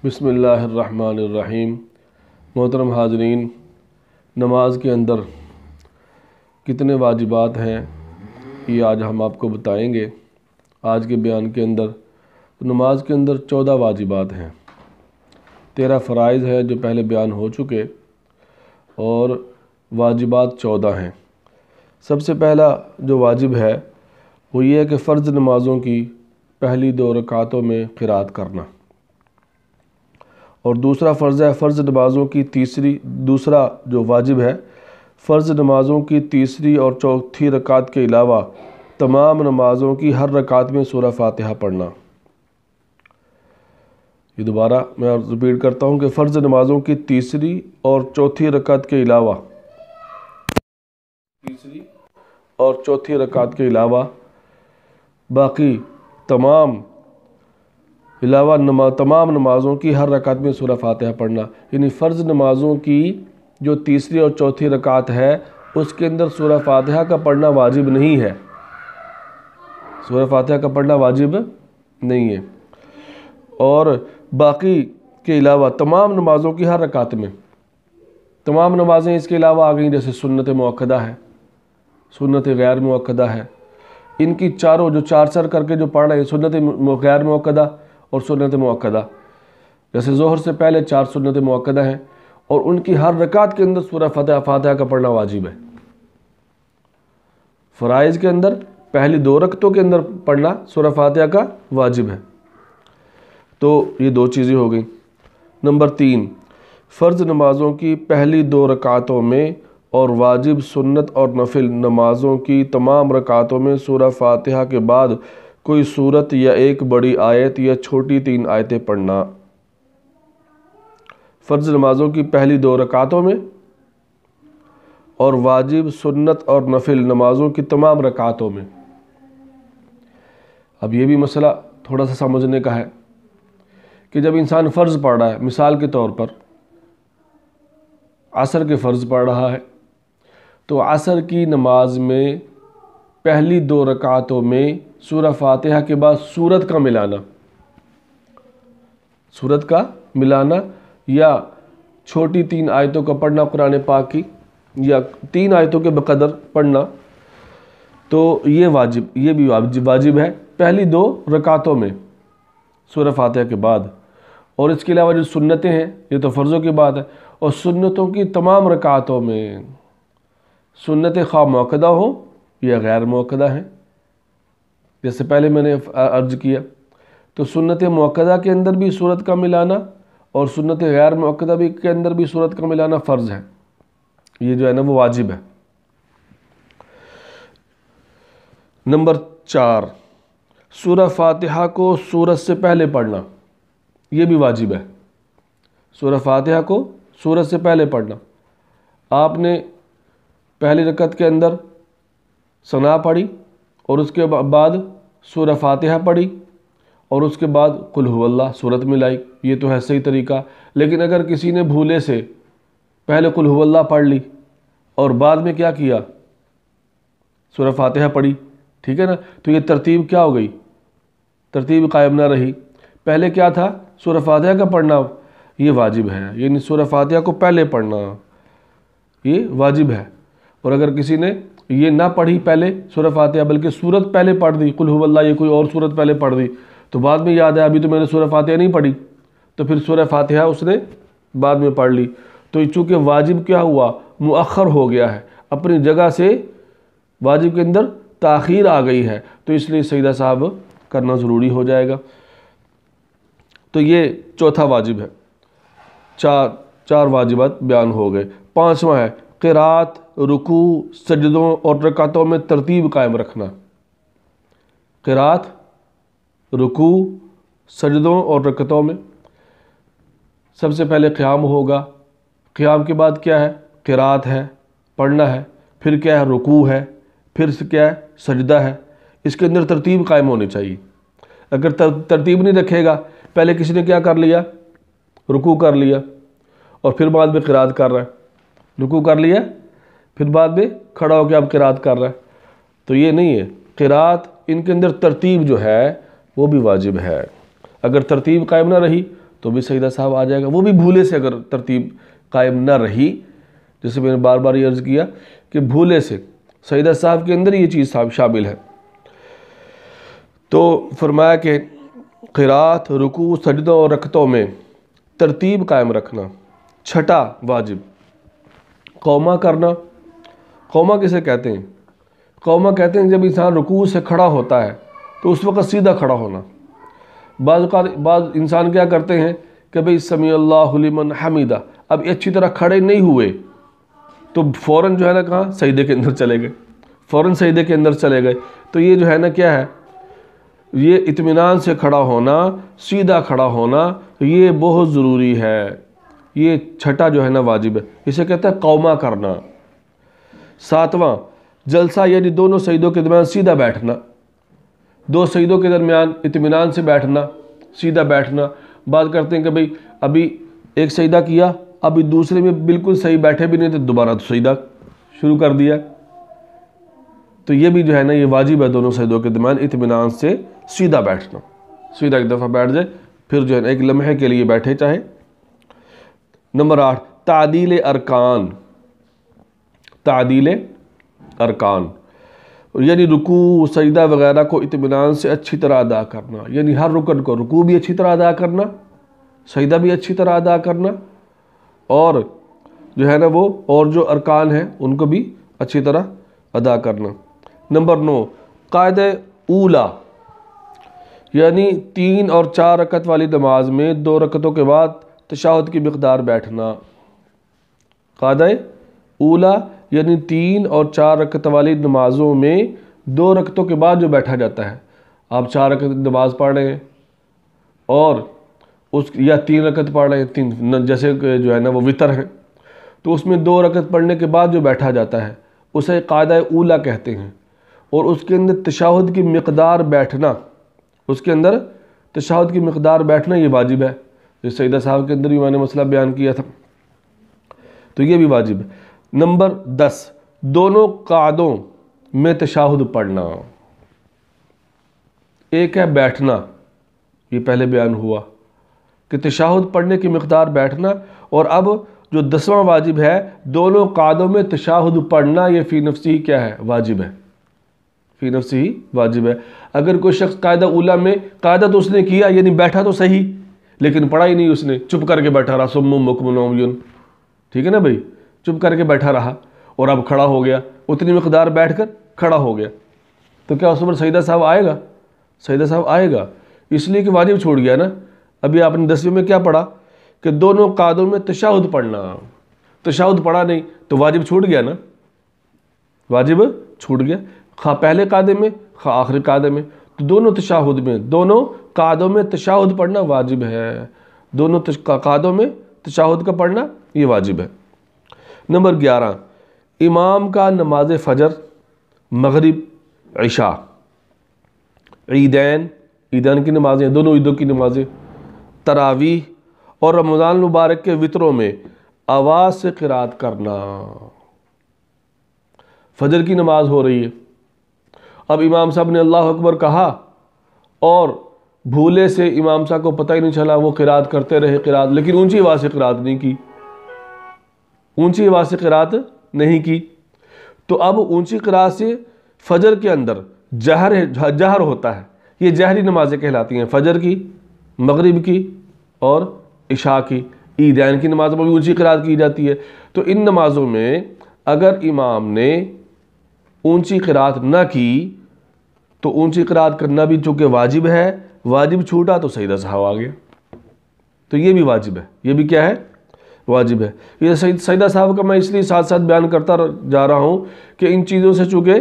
بسم اللہ الرحمن الرحیم۔ محترم حاضرین، نماز کے اندر کتنے واجبات ہیں یہ آج ہم آپ کو بتائیں گے۔ آج کے بیان کے اندر نماز کے اندر 14 واجبات ہیں، 13 فرائض ہیں جو پہلے بیان ہو چکے، اور واجبات 14 ہیں۔ سب سے پہلا جو واجب ہے وہ یہ ہے کہ فرض نمازوں کی پہلی 2 رکعتوں میں قرات کرنا، اور دوسرا فرض ہے فرض نمازوں کی دوسرا جو واجب ہے فرض نمازوں کی تیسری اور چوتھی رکعت کے علاوہ تمام نمازوں کی ہر رکعت میں سورہ فاتحہ پڑھنا۔ یہ دوبارہ میں ریپیٹ کرتا ہوں کہ فرض نمازوں کی تیسری اور چوتھی رکعت کے علاوہ باقی تمام نمازوں کی ہر رکعت میں سورہ فاتحہ پڑھنا، یعنی فرض نمازوں کی جو تیسری اور چوتھی رکعت ہے اس کے اندر سورہ فاتحہ کا پڑھنا واجب نہیں ہے، سورہ فاتحہ کا پڑھنا واجب نہیں ہے، اور باقی کے علاوہ تمام نمازوں کی ہر رکعت میں، تمام نمازیں اس کے علاوہ آ گئیں جیسے سنت مؤکدہ ہے، سنت غیر مؤکدہ ہے، ان کی چاروں جو 4 سر کر کے جو پڑھ رہے ہیں، سنت غیر مؤکدہ اور سنت مؤکدہ، جیسے ظہر سے پہلے 4 سنت مؤکدہ ہیں، اور ان کی ہر رکعت کے اندر سورہ فاتحہ کا پڑھنا واجب ہے۔ فرائض کے اندر پہلی 2 رکعتوں کے اندر پڑھنا سورہ فاتحہ کا واجب ہے۔ تو یہ 2 چیزیں ہو گئیں۔ نمبر 3، فرض نمازوں کی پہلی 2 رکعتوں میں اور واجب، سنت اور نفل نمازوں کی تمام رکعتوں میں سورہ فاتحہ کے بعد کوئی سورت یا ایک بڑی آیت یا چھوٹی 3 آیتیں پڑھنا۔ فرض نمازوں کی پہلی 2 رکعتوں میں اور واجب، سنت اور نفل نمازوں کی تمام رکعتوں میں۔ اب یہ بھی مسئلہ تھوڑا سا سمجھنے کا ہے کہ جب انسان فرض پڑھ رہا ہے، مثال کے طور پر عصر کے فرض پڑھ رہا ہے، تو عصر کی نماز میں پہلی 2 رکعتوں میں سورہ فاتحہ کے بعد سورت کا ملانا یا چھوٹی 3 آیتوں کا پڑھنا قرآن پاک کی، یا 3 آیتوں کے بقدر پڑھنا، تو یہ بھی واجب ہے پہلی 2 رکعتوں میں سورہ فاتحہ کے بعد۔ اور اس کے علاوہ جو سنتیں ہیں، یہ تو فرضوں کی بات ہے، اور سنتوں کی تمام رکعتوں میں، سنتیں خواہ مؤکدہ ہوں یا غیر مؤکدہ ہیں، جیسے پہلے میں نے عرض کیا، تو سنت مؤکدہ کے اندر بھی سورت کا ملانا اور سنت غیر مؤکدہ کے اندر بھی سورت کا ملانا فرض ہے، یہ جو ہے نا وہ واجب ہے۔ نمبر 4، سورہ فاتحہ کو سورت سے پہلے پڑھنا، یہ بھی واجب ہے۔ سورہ فاتحہ کو سورت سے پہلے پڑھنا، آپ نے پہلی رکعت کے اندر ثنا پڑھی اور اس کے بعد سورہ فاتحہ پڑھی اور اس کے بعد قل هو اللہ سورت ملائی، یہ تو ہے صحیح طریقہ۔ لیکن اگر کسی نے بھولے سے پہلے قل هو اللہ پڑھ لی اور بعد میں کیا کیا، سورہ فاتحہ پڑھی، ٹھیک ہے نا، تو یہ ترتیب کیا ہو گئی، ترتیب قائم نہ رہی۔ پہلے کیا تھا، سورہ فاتحہ کا پڑھنا یہ واجب ہے، یعنی سورہ فاتحہ کو پہلے پڑھنا یہ واجب ہے۔ اور اگر کسی نے یہ نہ پڑھی پہلے سورہ فاتحہ بلکہ سورت پہلے پڑھ دی، قل هو اللہ، یہ کوئی اور سورت پہلے پڑھ دی، تو بعد میں یاد ہے ابھی تو میں نے سورہ فاتحہ نہیں پڑھی، تو پھر سورہ فاتحہ اس نے بعد میں پڑھ لی، تو چونکہ واجب کیا ہوا، مؤخر ہو گیا ہے، اپنی جگہ سے واجب کے اندر تاخیر آ گئی ہے، تو اس لیے سجدہ صاحب کرنا ضروری ہو جائے گا۔ تو یہ چوتھا واجب ہے، 4 واجبات بیان ہو گئے۔ 5واں ہے قرات، رکوع، سجدوں اور رکعتوں میں ترتیب قائم رکھنا۔ قرات، رکوع، سجدوں اور رکعتوں میں سب سے پہلے قیام ہوگا، قیام کے بعد کیا ہے، قرات ہے، پڑھنا ہے، پھر کیا ہے، رکوع ہے، پھر کیا ہے، سجدہ ہے۔ اس کے اندر ترتیب قائم ہونی چاہیے۔ اگر ترتیب نہیں رکھے گا، پہلے کسی نے کیا کر لیا، رکوع کر لیا اور پھر بعد میں قرات کر رہا ہے، رکوع کر لیا پھر بعد میں کھڑا ہو کے اب قرات کر رہا ہے، تو یہ نہیں ہے۔ قرات، ان کے اندر ترتیب جو ہے وہ بھی واجب ہے۔ اگر ترتیب قائم نہ رہی تو بھی سجدہ سہو آ جائے گا، وہ بھی بھولے سے اگر ترتیب قائم نہ رہی، جیسے میں نے بار بار یہ عرض کیا کہ بھولے سے سجدہ سہو کے اندر یہ چیز شامل ہے۔ تو فرمایا کہ قرات، رکوع، سجدوں اور رکعتوں میں ترتیب قائم رکھنا۔ چھٹا واجب قوما کرنا۔ قوما کسے کہتے ہیں؟ قوما کہتے ہیں جب انسان رکوع سے کھڑا ہوتا ہے تو اس وقت سیدھا کھڑا ہونا۔ بعض انسان کیا کرتے ہیں کہ بھئی سمیع اللہ لمن حمیدہ، اب اچھی طرح کھڑے نہیں ہوئے تو فوراً جو ہے نا کہاں سجدے کے اندر چلے گئے، فوراً سجدے کے اندر چلے گئے۔ تو یہ جو ہے نا کیا ہے، یہ اطمینان سے کھڑا ہونا، سیدھا کھڑا ہونا، یہ بہت ضروری ہے۔ یہ چھٹا جو ہے نا واجب ہے، اسے کہتے ہیں قوما کرنا۔ ساتواں جلسہ، یعنی دونوں سجدوں کے درمیان سیدھا بیٹھنا، دو سجدوں کے درمیان اطمینان سے بیٹھنا، سیدھا بیٹھنا۔ بات کرتے ہیں کہ بھئی ابھی ایک سجدہ کیا، ابھی دوسرے میں بالکل صحیح بیٹھے بھی نہیں تو دوبارہ تو سجدہ شروع کر دیا، تو یہ بھی جو ہے نا یہ واجب ہے دونوں سجدوں کے درمیان اطمینان سے سیدھا بیٹھنا۔ سیدھا ایک دفعہ بیٹھ جائے پھر جو ہے نا ایک لمحے کے لیے بیٹھے چاہے۔ نمبر 8 تعدیل ارکان۔ تعدیل ارکان یعنی رکوع، سجدہ وغیرہ کو اطمینان سے اچھی طرح ادا کرنا، یعنی ہر رکن کو رکوع بھی اچھی طرح ادا کرنا، سجدہ بھی اچھی طرح ادا کرنا، اور جو ہے نا وہ اور جو ارکان ہیں ان کو بھی اچھی طرح ادا کرنا۔ نمبر 9 قاعدہ اولا، یعنی 3 اور 4 رکعت والی نماز میں 2 رکعتوں کے بعد تشہد کی مقدار بیٹھنا۔ قاعدہ اولا یعنی 3 اور 4 رکعت والی نمازوں میں 2 رکعتوں کے بعد جو بیٹھا جاتا ہے، آپ 4 رکعت نماز پڑھ رہے ہیں اور یا 3 رکعت پڑھ رہے ہیں، جیسے جو ہے نا وہ وتر ہے، تو اس میں 2 رکعت پڑھنے کے بعد جو بیٹھا جاتا ہے اسے قاعدہ اولا کہتے ہیں، اور اس کے اندر تشہد کی مقدار بیٹھنا، اس کے اندر تشہد کی مقدار بیٹھنا یہ واجب ہے۔ جس سجدہ صاحب کے اندر بھی میں نے مسئلہ بیان کیا تھا، تو یہ بھی واجب ہے۔ نمبر 10 دونوں قعدوں میں تشہد پڑھنا۔ ایک ہے بیٹھنا، یہ پہلے بیان ہوا کہ تشہد پڑھنے کی مقدار بیٹھنا، اور اب جو 10واں واجب ہے دونوں قعدوں میں تشہد پڑھنا، یہ فی نفسی کیا ہے؟ واجب ہے، فی نفسی ہی واجب ہے۔ اگر کوئی شخص قاعدہ اولا میں قاعدہ تو اس نے کیا، یعنی بیٹھا تو صحیح لیکن پڑھا ہی نہیں، اس نے چپ کر کے بیٹھا رہا، سم بکم عمی، ٹھیک ہے نا بھائی، چپ کر کے بیٹھا رہا اور اب کھڑا ہو گیا، اتنی مقدار بیٹھ کر کھڑا ہو گیا، تو کیا اس پر سجدہ صاحب آئے گا؟ سجدہ صاحب آئے گا، اس لیے کہ واجب چھوڑ گیا نا۔ ابھی آپ نے 10ویں میں کیا پڑھا کہ دونوں قعدوں میں تشہد پڑھنا، تشہد پڑھا نہیں تو واجب چھوٹ گیا نا، واجب چھوٹ گیا، خواہ پہلے قعدے میں خواہ آخری قعدے میں، تو دونوں تشہد میں، دونوں قعدوں میں تشہد پڑھنا واجب ہے، دونوں قعدوں میں تشہد کا پڑھنا یہ واجب ہے۔ نمبر 11 امام کا نماز فجر، مغرب، عشاء، عیدین کی نمازیں، دونوں عیدوں کی نمازیں، تراویح اور رمضان المبارک کے وطروں میں آواز سے قرات کرنا۔ فجر کی نماز ہو رہی ہے، اب امام صاحب نے اللہ اکبر کہا اور بھولے سے امام صاحب کو پتہ ہی نہیں چلا، وہ قرات کرتے رہے قرات، لیکن اونچی آواز سے قرات نہیں کی، اونچی آواز سے قرات نہیں کی، تو اب اونچی قرات سے فجر کے اندر جہر ہوتا ہے، یہ جہری نمازیں کہلاتی ہیں، فجر کی، مغرب کی اور عشاء کی۔ عیدین کی نمازوں میں بھی اونچی قرات کی جاتی ہے، تو ان نمازوں میں اگر امام نے اونچی قرات نہ کی تو اونچی قرات کرنا بھی چونکہ واجب ہے، واجب چھوٹا تو سجدہ سہو آ گیا، تو یہ بھی واجب ہے، یہ بھی کیا ہے؟ واجب ہے۔ یہ سجدہ سہو کا میں اس لیے ساتھ ساتھ بیان کرتا جا رہا ہوں کہ ان چیزوں سے چونکہ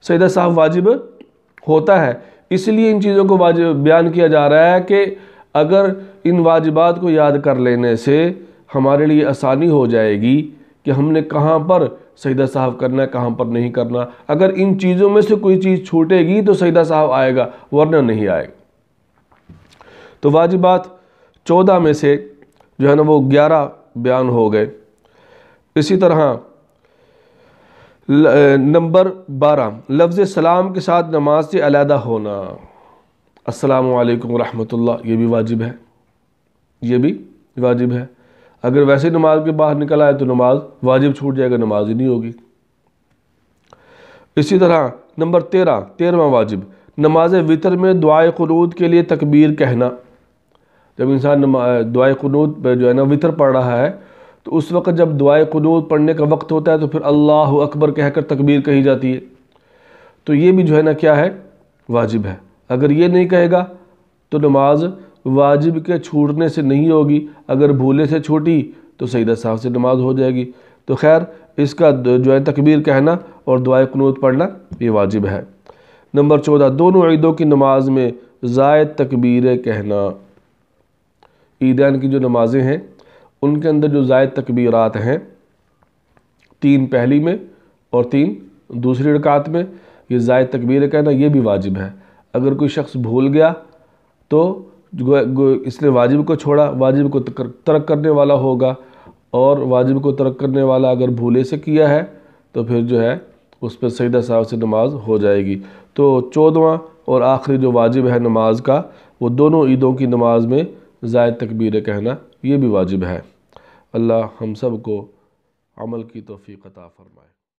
سجدہ سہو واجب ہوتا ہے، اس لیے ان چیزوں کو بیان کیا جا رہا ہے کہ اگر ان واجبات کو یاد کر لینے سے ہمارے لیے آسانی ہو جائے گی کہ ہم نے کہاں پر سجدہ سہو کرنا ہے، کہاں پر نہیں کرنا۔ اگر ان چیزوں میں سے کوئی چیز چھوٹے گی تو سجدہ سہو آئے گا، ورنہ نہیں آئے گا۔ تو واجبات 14 میں سے جو ہے نا وہ 11 بیان ہو گئے۔ اسی طرح نمبر 12 لفظ سلام کے ساتھ نماز سے علیحدہ ہونا، السلام علیکم ورحمۃ اللہ، یہ بھی واجب ہے۔ یہ بھی واجب ہے۔ اگر ویسے نماز کے باہر نکل آئے تو نماز واجب چھوٹ جائے گا، نماز ہی نہیں ہوگی۔ اسی طرح نمبر 13واں واجب، نماز وتر میں دعائے قنوت کے لیے تکبیر کہنا۔ جب انسان دعائے قنوت پہ جو ہے نا وتر پڑھ رہا ہے تو اس وقت جب دعائے قنوت پڑھنے کا وقت ہوتا ہے تو پھر اللہ اکبر کہہ کر تکبیر کہی جاتی ہے، تو یہ بھی جو ہے نا کیا ہے، واجب ہے۔ اگر یہ نہیں کہے گا تو نماز واجب کے چھوٹنے سے نہیں ہوگی، اگر بھولے سے چھوٹی تو سجدہ سہو سے نماز ہو جائے گی۔ تو خیر اس کا جو ہے تکبیر کہنا اور دعائے قنوت پڑھنا یہ واجب ہے۔ نمبر 14، دونوں عیدوں کی نماز میں زائد تکبیریں کہنا۔ عیدین کی جو نمازیں ہیں ان کے اندر جو زائد تکبیرات ہیں، 3 پہلی میں اور 3 دوسری رکعت میں، یہ زائد تکبیریں کہنا یہ بھی واجب ہے۔ اگر کوئی شخص بھول گیا تو اس نے واجب کو چھوڑا، واجب کو ترک کرنے والا ہوگا، اور واجب کو ترک کرنے والا اگر بھولے سے کیا ہے تو پھر جو ہے اس پہ سجدہ سہو سے نماز ہو جائے گی۔ تو 14واں اور آخری جو واجب ہے نماز کا، وہ دونوں عیدوں کی نماز میں زائد تکبیریں کہنا یہ بھی واجب ہے۔ اللہ ہم سب کو عمل کی توفیق عطا فرمائے۔